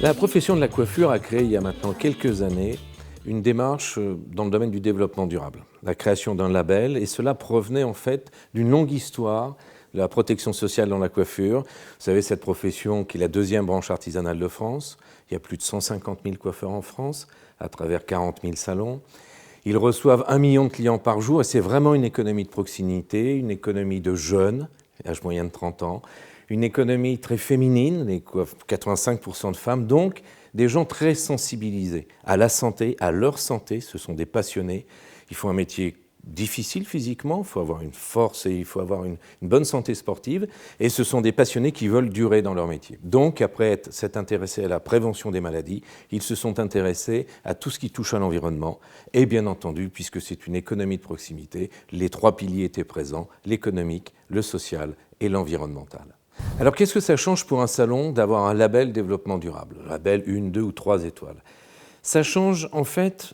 La profession de la coiffure a créé il y a maintenant quelques années une démarche dans le domaine du développement durable, la création d'un label, et cela provenait en fait d'une longue histoire de la protection sociale dans la coiffure. Vous savez, cette profession qui est la deuxième branche artisanale de France, il y a plus de 150 000 coiffeurs en France, à travers 40 000 salons. Ils reçoivent 1 million de clients par jour, et c'est vraiment une économie de proximité, une économie de jeunes, âge moyen de 30 ans, une économie très féminine, 85% de femmes, donc des gens très sensibilisés à la santé, à leur santé, ce sont des passionnés. Ils font un métier difficile physiquement, il faut avoir une force et il faut avoir une bonne santé sportive, et ce sont des passionnés qui veulent durer dans leur métier. Donc, après s'être intéressés à la prévention des maladies, ils se sont intéressés à tout ce qui touche à l'environnement, et bien entendu, puisque c'est une économie de proximité, les 3 piliers étaient présents, l'économique, le social et l'environnemental. Alors, qu'est-ce que ça change pour un salon d'avoir un label développement durable, label 1, 2 ou 3 étoiles? Ça change en fait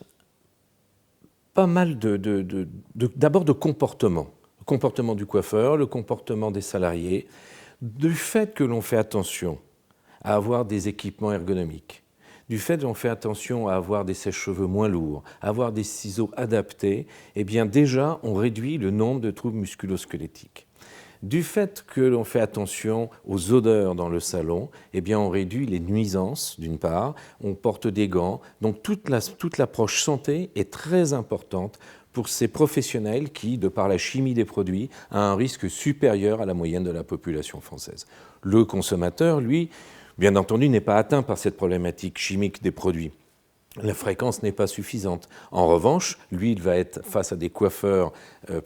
pas mal d'abord de comportement. Le comportement du coiffeur, le comportement des salariés, du fait que l'on fait attention à avoir des équipements ergonomiques, du fait que l'on fait attention à avoir des sèche-cheveux moins lourds, à avoir des ciseaux adaptés, eh bien déjà on réduit le nombre de troubles musculo-squelettiques. Du fait que l'on fait attention aux odeurs dans le salon, eh bien on réduit les nuisances d'une part, on porte des gants, donc toute l'approche santé est très importante pour ces professionnels qui, de par la chimie des produits, a un risque supérieur à la moyenne de la population française. Le consommateur, lui, bien entendu, n'est pas atteint par cette problématique chimique des produits. La fréquence n'est pas suffisante. En revanche, lui, il va être face à des coiffeurs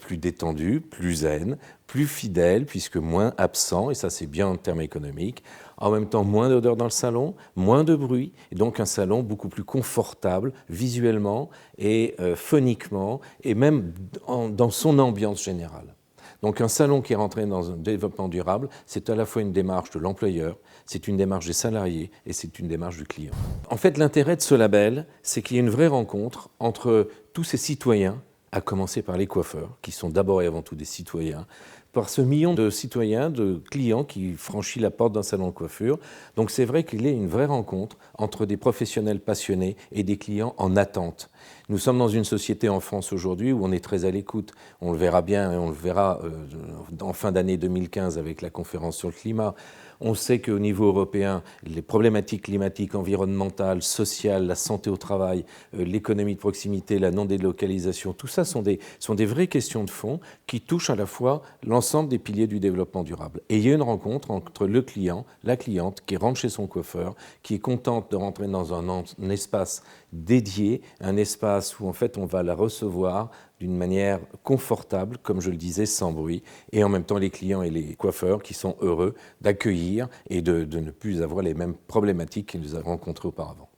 plus détendus, plus zen, plus fidèles, puisque moins absents, et ça c'est bien en termes économiques. En même temps, moins d'odeur dans le salon, moins de bruit, et donc un salon beaucoup plus confortable visuellement et phoniquement, et même dans son ambiance générale. Donc un salon qui est rentré dans un développement durable, c'est à la fois une démarche de l'employeur, c'est une démarche des salariés et c'est une démarche du client. En fait, l'intérêt de ce label, c'est qu'il y a une vraie rencontre entre tous ces citoyens, à commencer par les coiffeurs, qui sont d'abord et avant tout des citoyens, par ce million de citoyens, de clients qui franchit la porte d'un salon de coiffure. Donc c'est vrai qu'il y a une vraie rencontre entre des professionnels passionnés et des clients en attente. Nous sommes dans une société en France aujourd'hui où on est très à l'écoute. On le verra bien et on le verra en fin d'année 2015 avec la conférence sur le climat. On sait qu'au niveau européen, les problématiques climatiques, environnementales, sociales, la santé au travail, l'économie de proximité, la non-délocalisation, tout ça sont des vraies questions de fond qui touchent à la fois l'ensemble des piliers du développement durable. Et il y a une rencontre entre le client, la cliente qui rentre chez son coiffeur, qui est contente de rentrer dans un espace dédié, un espace où en fait on va la recevoir d'une manière confortable, comme je le disais, sans bruit, et en même temps les clients et les coiffeurs qui sont heureux d'accueillir et de ne plus avoir les mêmes problématiques qu'ils nous avaient rencontrées auparavant.